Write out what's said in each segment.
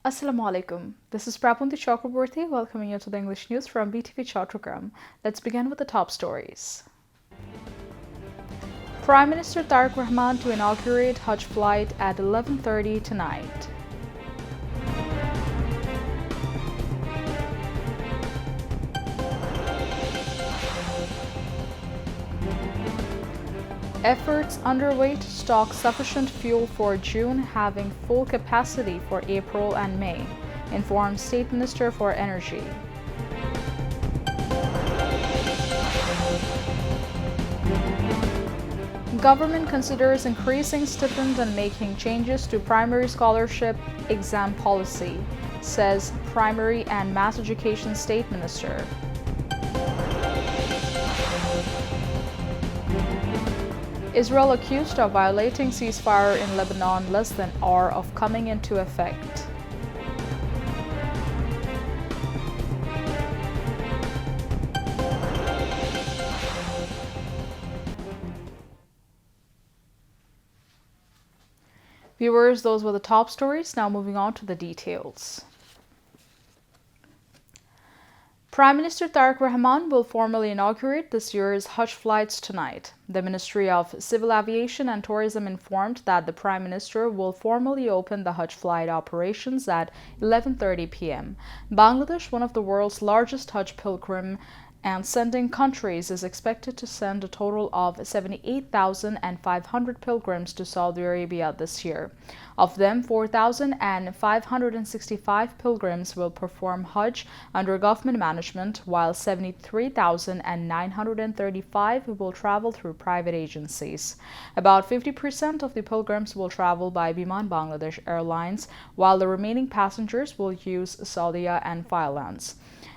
Assalamu alaikum. This is Btv-Chattogram welcoming you to the English news from Btv-Chattogram. Let's begin with the top stories. Prime Minister Tariq Rahman to inaugurate Hajj flight at 11:30 tonight. Efforts underway to stock sufficient fuel for June, having full capacity for April and May, informed State Minister for Energy. Government considers increasing stipend and making changes to primary scholarship exam policy, says Primary and Mass Education State Minister. Israel accused of violating ceasefire in Lebanon less than an hour of coming into effect. Viewers, those were the top stories. Now moving on to the details. Prime Minister Tariq Rahman will formally inaugurate this year's Hajj flights tonight. The Ministry of Civil Aviation and Tourism informed that the Prime Minister will formally open the Hajj flight operations at 11:30 p.m. Bangladesh, one of the world's largest Hajj pilgrim and sending countries, is expected to send a total of 78,500 pilgrims to Saudi Arabia this year. Of them, 4,565 pilgrims will perform Hajj under government management, while 73,935 will travel through private agencies. About 50% of the pilgrims will travel by Biman Bangladesh Airlines, while the remaining passengers will use Saudia and Filands.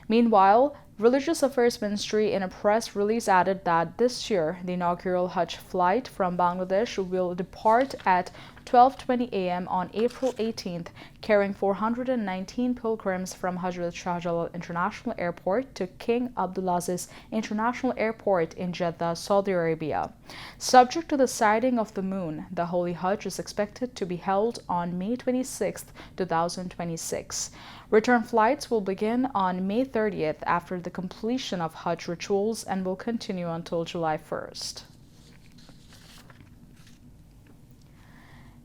Meanwhile, Religious Affairs Ministry in a press release added that this year the inaugural Hajj flight from Bangladesh will depart at 12:20 a.m. on April 18th, carrying 419 pilgrims from Hazrat Shah Jalal International Airport to King Abdulaziz International Airport in Jeddah, Saudi Arabia. Subject to the sighting of the moon, the Holy Hajj is expected to be held on May 26, 2026. Return flights will begin on May 30th after the completion of Hajj rituals and will continue until July 1st.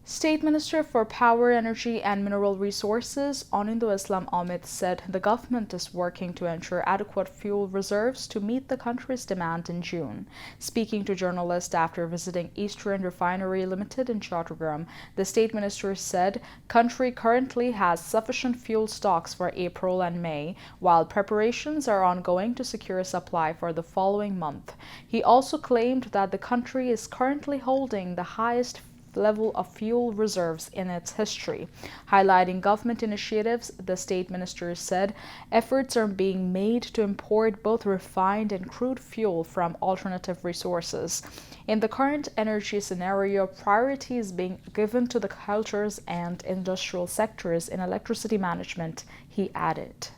State Minister for Power, Energy and Mineral Resources, Anindo Islam Ahmed, said the government is working to ensure adequate fuel reserves to meet the country's demand in June. Speaking to journalists after visiting Eastern Refinery Limited in Chattogram, the State Minister said country currently has sufficient fuel stocks for April and May, while preparations are ongoing to secure a supply for the following month. He also claimed that the country is currently holding the highest level of fuel reserves in its history. Highlighting government initiatives, the State Minister said efforts are being made to import both refined and crude fuel from alternative resources. In the current energy scenario, priority is being given to the cultures and industrial sectors in electricity management, he added.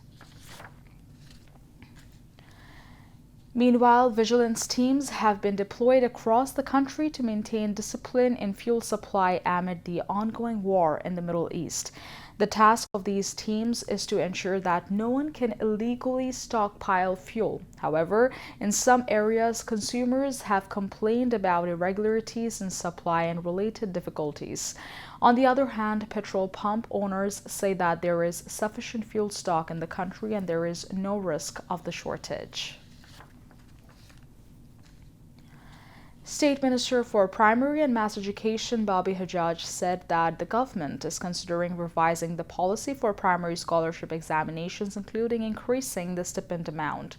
Meanwhile, vigilance teams have been deployed across the country to maintain discipline in fuel supply amid the ongoing war in the Middle East. The task of these teams is to ensure that no one can illegally stockpile fuel. However, in some areas, consumers have complained about irregularities in supply and related difficulties. On the other hand, petrol pump owners say that there is sufficient fuel stock in the country and there is no risk of the shortage. State Minister for Primary and Mass Education Bobby Hajjaj said that the government is considering revising the policy for primary scholarship examinations, including increasing the stipend amount.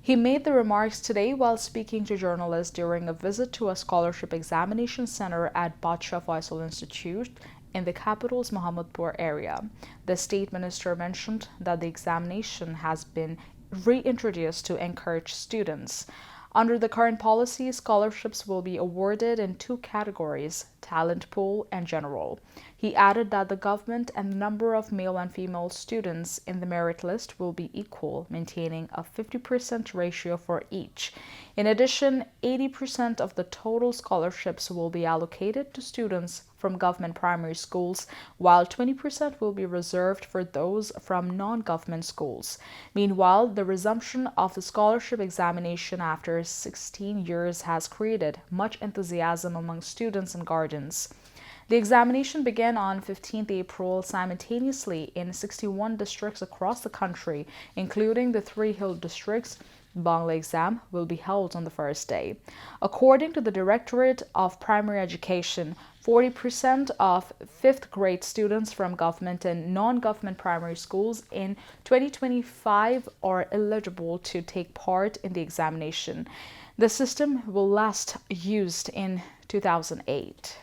He made the remarks today while speaking to journalists during a visit to a scholarship examination center at Badshah Faisal Institute in the capital's Mohammadpur area. The State Minister mentioned that the examination has been reintroduced to encourage students. Under the current policy, scholarships will be awarded in two categories: talent pool, and general. He added that the government and the number of male and female students in the merit list will be equal, maintaining a 50% ratio for each. In addition, 80% of the total scholarships will be allocated to students from government primary schools, while 20% will be reserved for those from non-government schools. Meanwhile, the resumption of the scholarship examination after 16 years has created much enthusiasm among students and guardians. The examination began on 15th April simultaneously in 61 districts across the country, including the three hill districts. The Bangla exam will be held on the first day. According to the Directorate of Primary Education, 40% of 5th grade students from government and non-government primary schools in 2025 are eligible to take part in the examination. The system will last used in 2008.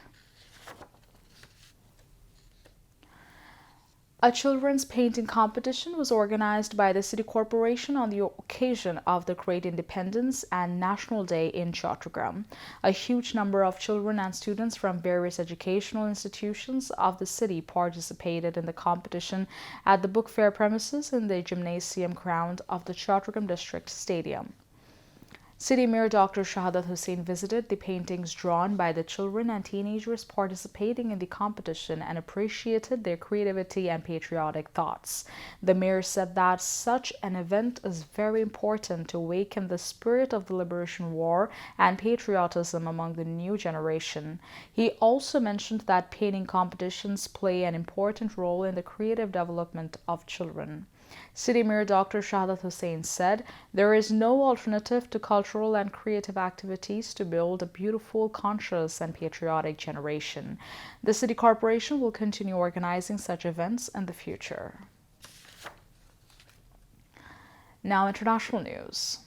A children's painting competition was organized by the City Corporation on the occasion of the Great Independence and National Day in Chattogram. A huge number of children and students from various educational institutions of the city participated in the competition at the book fair premises in the gymnasium ground of the Chattogram District Stadium. City Mayor Dr. Shahadat Hussain visited the paintings drawn by the children and teenagers participating in the competition and appreciated their creativity and patriotic thoughts. The mayor said that such an event is very important to awaken the spirit of the Liberation War and patriotism among the new generation. He also mentioned that painting competitions play an important role in the creative development of children. City Mayor Dr. Shahadat Hussain said, "There is no alternative to cultural and creative activities to build a beautiful, conscious, and patriotic generation. The City Corporation will continue organizing such events in the future." Now, international news.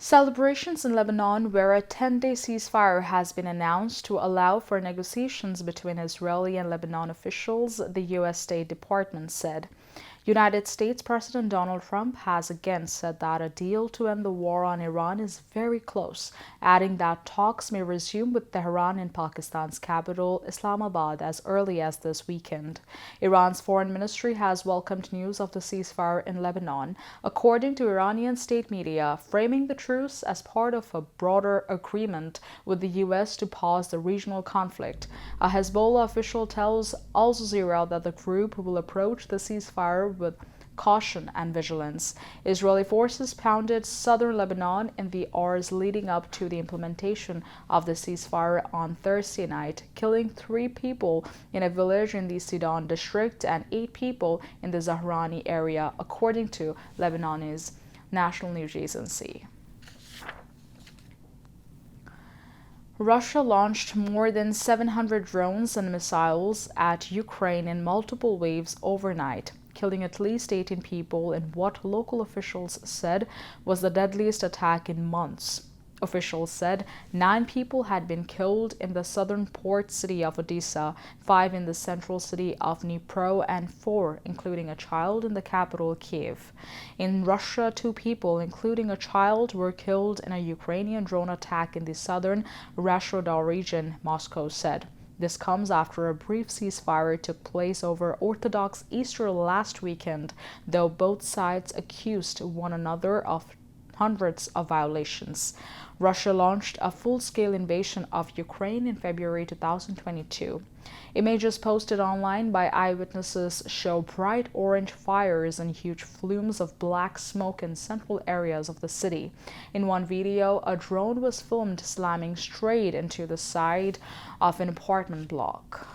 Celebrations in Lebanon, where a 10-day ceasefire has been announced to allow for negotiations between Israeli and Lebanon officials, the U.S. State Department said. United States President Donald Trump has again said that a deal to end the war on Iran is very close, adding that talks may resume with Tehran in Pakistan's capital, Islamabad, as early as this weekend. Iran's foreign ministry has welcomed news of the ceasefire in Lebanon, according to Iranian state media, framing the truce as part of a broader agreement with the U.S. to pause the regional conflict. A Hezbollah official tells Al Jazeera that the group will approach the ceasefire with caution and vigilance. Israeli forces pounded southern Lebanon in the hours leading up to the implementation of the ceasefire on Thursday night, killing 3 people in a village in the Sidon district and 8 people in the Zahrani area, according to Lebanon's national news agency. Russia launched more than 700 drones and missiles at Ukraine in multiple waves overnight, killing at least 18 people in what local officials said was the deadliest attack in months. Officials said 9 people had been killed in the southern port city of Odessa, 5 in the central city of Dnipro, and 4, including a child, in the capital Kiev. In Russia, 2 people, including a child, were killed in a Ukrainian drone attack in the southern Raater region, Moscow said. This comes after a brief ceasefire took place over Orthodox Easter last weekend, though both sides accused one another of hundreds of violations. Russia launched a full-scale invasion of Ukraine in February 2022. Images posted online by eyewitnesses show bright orange fires and huge flumes of black smoke in central areas of the city. In one video, a drone was filmed slamming straight into the side of an apartment block.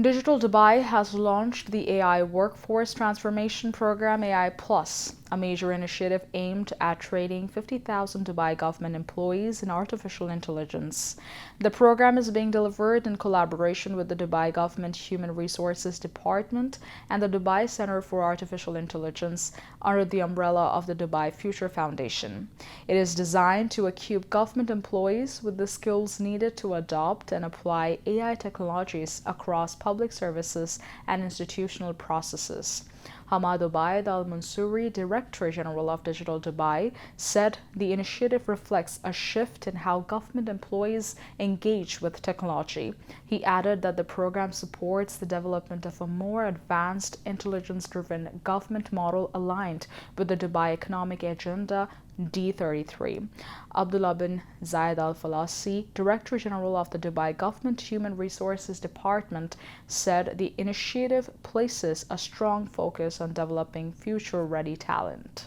Digital Dubai has launched the AI Workforce Transformation Program AI Plus, a major initiative aimed at training 50,000 Dubai government employees in artificial intelligence. The program is being delivered in collaboration with the Dubai Government Human Resources Department and the Dubai Center for Artificial Intelligence under the umbrella of the Dubai Future Foundation. It is designed to equip government employees with the skills needed to adopt and apply AI technologies across public services and institutional processes. Hamad Ubaid Al-Mansouri, Director General of Digital Dubai, said the initiative reflects a shift in how government employees engage with technology. He added that the program supports the development of a more advanced, intelligence-driven government model aligned with the Dubai Economic Agenda D33. Abdullah bin Zayed Al Falasi, Director General of the Dubai Government Human Resources Department, said the initiative places a strong focus on developing future-ready talent.